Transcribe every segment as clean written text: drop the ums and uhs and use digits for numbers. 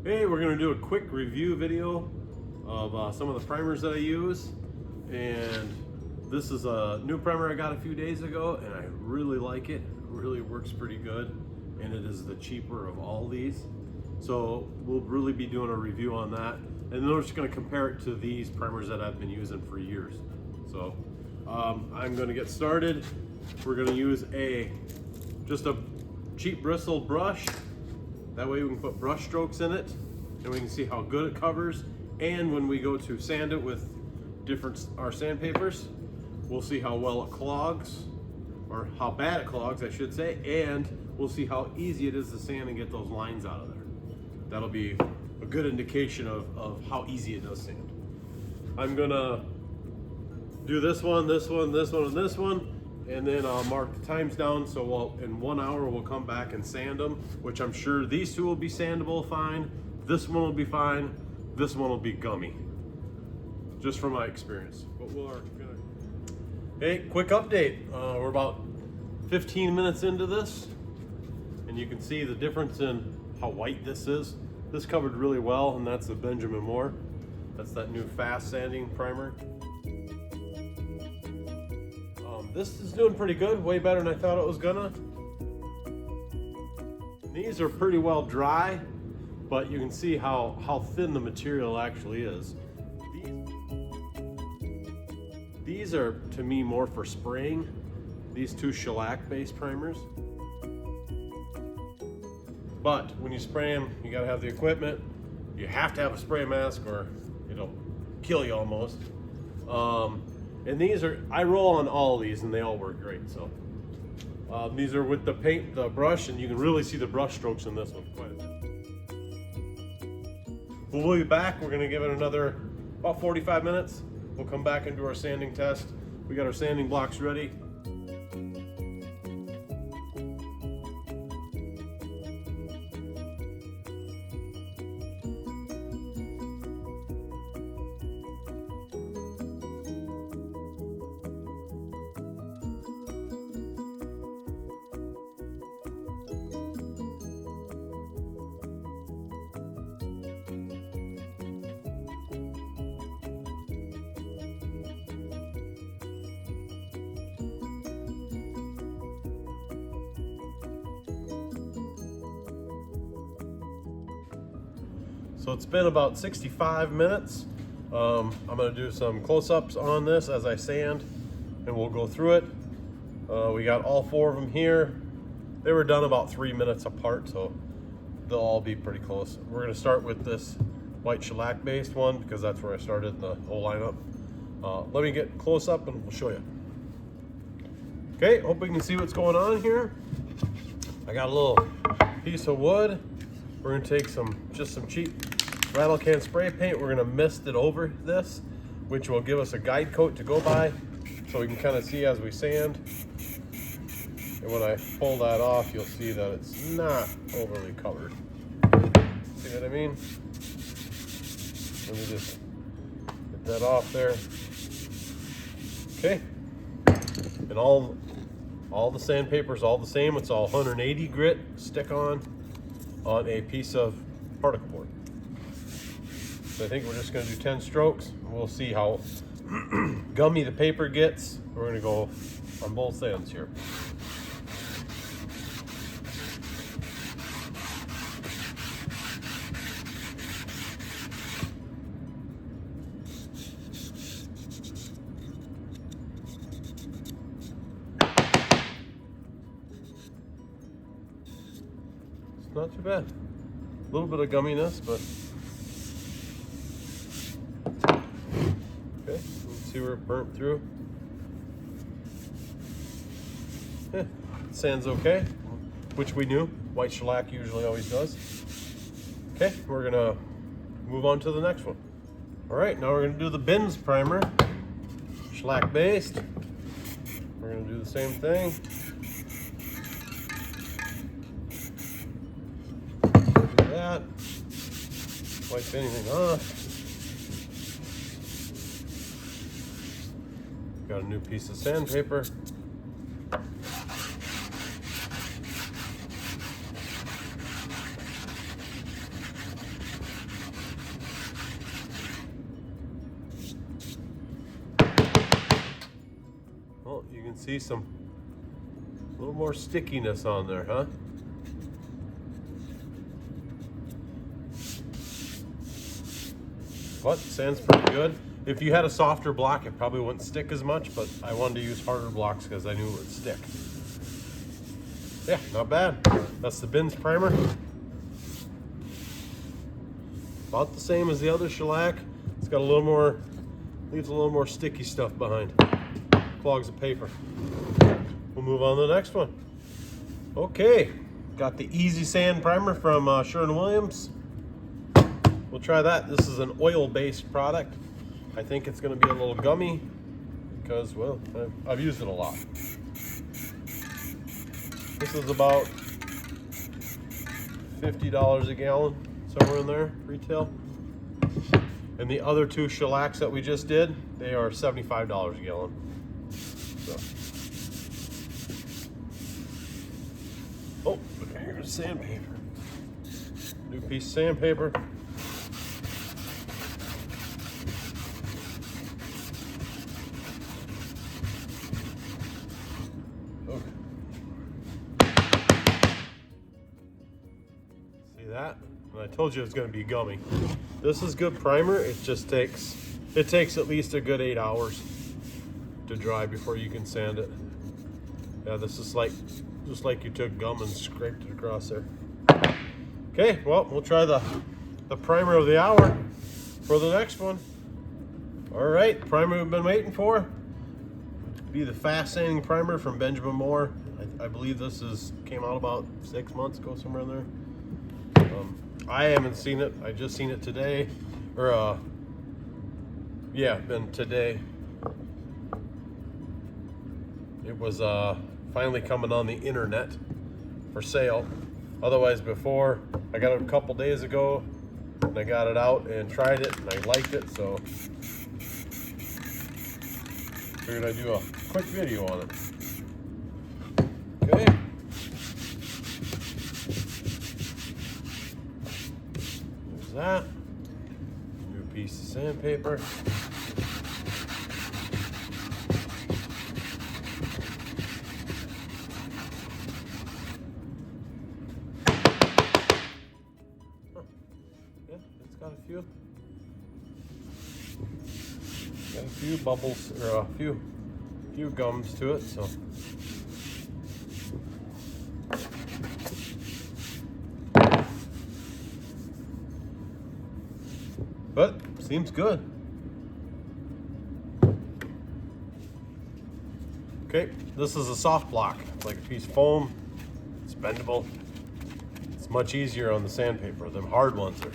Hey, we're going to do a quick review video of some of the primers that I use. And this is a new primer I got a few days ago, and I really like it. It really works pretty good, and it is the cheaper of all these. So we'll really be doing a review on that. And then we're just going to compare it to these primers that I've been using for years. So I'm going to get started. We're going to use just a cheap bristle brush. That way we can put brush strokes in it and we can see how good it covers. And when we go to sand it with our sandpapers, we'll see how well it clogs, or how bad it clogs, I should say, and we'll see how easy it is to sand and get those lines out of there. That'll be a good indication of how easy it does sand. I'm gonna do this one, this one, this one, and this one, and then I'll mark the times down, so in 1 hour we'll come back and sand them, which I'm sure these two will be sandable fine, this one will be fine, this one will be gummy, just from my experience. But hey, quick update. We're about 15 minutes into this, and you can see the difference in how white this is. This covered really well, and that's the Benjamin Moore. That's that new fast sanding primer. This is doing pretty good, way better than I thought it was gonna. These are pretty well dry, but you can see how thin the material actually is. These are, to me, more for spraying. These two shellac based primers. But when you spray them, you gotta have the equipment. You have to have a spray mask or it'll kill you almost. And these are, I roll on all of these and they all work great. So these are with the brush, and you can really see the brush strokes in this one quite a bit. We'll be back. We're gonna give it another about 45 minutes. We'll come back and do our sanding test. We got our sanding blocks ready. So it's been about 65 minutes. I'm gonna do some close-ups on this as I sand, and we'll go through it. We got all 4 of them here. They were done about 3 minutes apart, so they'll all be pretty close. We're gonna start with this white shellac based one because that's where I started in the whole lineup. Let me get close up and we'll show you. Okay, hope we can see what's going on here. I got a little piece of wood. We're gonna take just some cheap rattle can spray paint. We're gonna mist it over this, which will give us a guide coat to go by, so we can kind of see as we sand. And when I pull that off, you'll see that it's not overly covered. See what I mean? Let me just get that off there. Okay. And all the sandpaper's all the same. It's all 180 grit stick on a piece of particle board. So I think we're just gonna do 10 strokes. We'll see how gummy the paper gets. We're gonna go on both ends here. It's not too bad. A little bit of gumminess, but okay, let's see where it burnt through. Yeah, sand's okay, which we knew. White shellac usually always does. Okay, we're gonna move on to the next one. All right, now we're gonna do the bins primer, shellac based. We're gonna do the same thing. Do that. Wipe anything off. Got a new piece of sandpaper. See a little more stickiness on there, huh? But sands pretty good. If you had a softer block, it probably wouldn't stick as much, but I wanted to use harder blocks because I knew it would stick. Yeah, not bad. That's the Bins primer. About the same as the other shellac. It's got a little more, leaves a little more sticky stuff behind. Clogs the paper. We'll move on to the next one. Okay, got the Easy Sand primer from Sherwin Williams. We'll try that. This is an oil-based product. I think it's going to be a little gummy because, well, I've used it a lot. This is about $50 a gallon, somewhere in there, retail. And the other two shellacs that we just did, they are $75 a gallon. So. Oh, here's sandpaper. New piece of sandpaper. That, and I told you it's going to be gummy. This is good primer. It just takes at least a good 8 hours to dry before you can sand it. Yeah, this is just like you took gum and scraped it across there. Okay, well, we'll try the primer of the hour for the next one. All right, primer we've been waiting for. Be the fast sanding primer from Benjamin Moore. I believe this came out about 6 months ago, somewhere in there. I haven't seen it. I just seen it today, or been today. It was finally coming on the internet for sale. Otherwise, before, I got it a couple days ago, and I got it out and tried it, and I liked it, so figured I'd do a quick video on it. Okay. That new piece of sandpaper. Yeah, it's got a few bubbles, or a few gums to it, so. But seems good. Okay, this is a soft block. It's like a piece of foam. It's bendable. It's much easier on the sandpaper. Them hard ones are.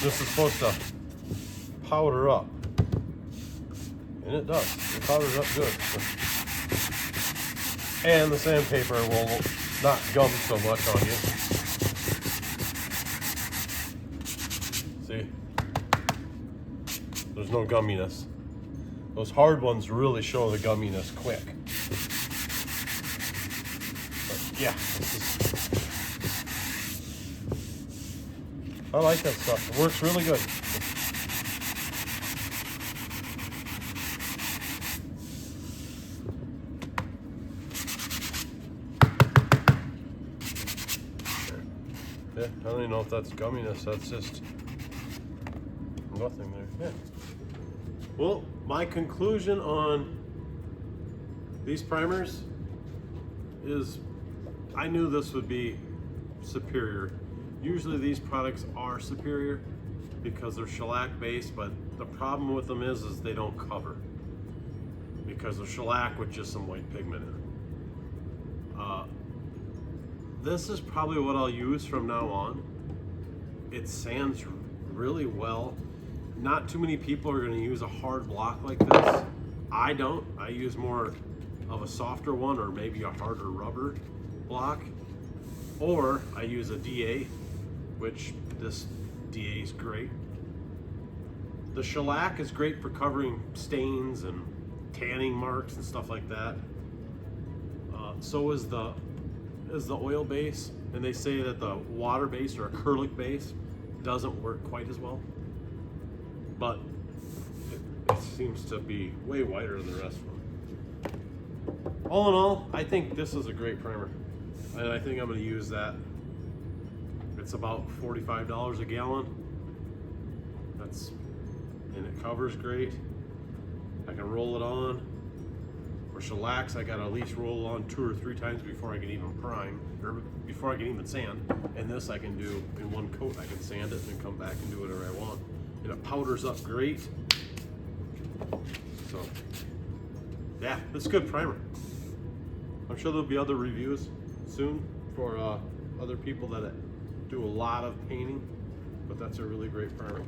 This is supposed to powder up. And it does. It powders up good. And the sandpaper will not gum so much on you. See? There's no gumminess. Those hard ones really show the gumminess quick. But yeah, I like that stuff. It works really good. Yeah, I don't even know if that's gumminess. That's just nothing there. Yeah. Well, my conclusion on these primers is I knew this would be superior. Usually these products are superior because they're shellac based, but the problem with them is they don't cover because they're shellac with just some white pigment in it. This is probably what I'll use from now on. It sands really well. Not too many people are going to use a hard block like this. I don't. I use more of a softer one or maybe a harder rubber block. Or I use a DA, which this DA is great. The shellac is great for covering stains and tanning marks and stuff like that. So is the oil base, and they say that the water base or acrylic base doesn't work quite as well. But it's seems to be way wider than the rest of them. All in all, I think this is a great primer, and I think I'm going to use that. It's about $45 a gallon. And it covers great. I can roll it on. For Shellacs, I gotta at least roll it on 2 or 3 times before I can even prime, or before I can even sand. And this I can do in one coat. I can sand it and then come back and do whatever I want. And it powders up great. So, yeah, it's a good primer. I'm sure there'll be other reviews soon for other people that do a lot of painting, but that's a really great primer.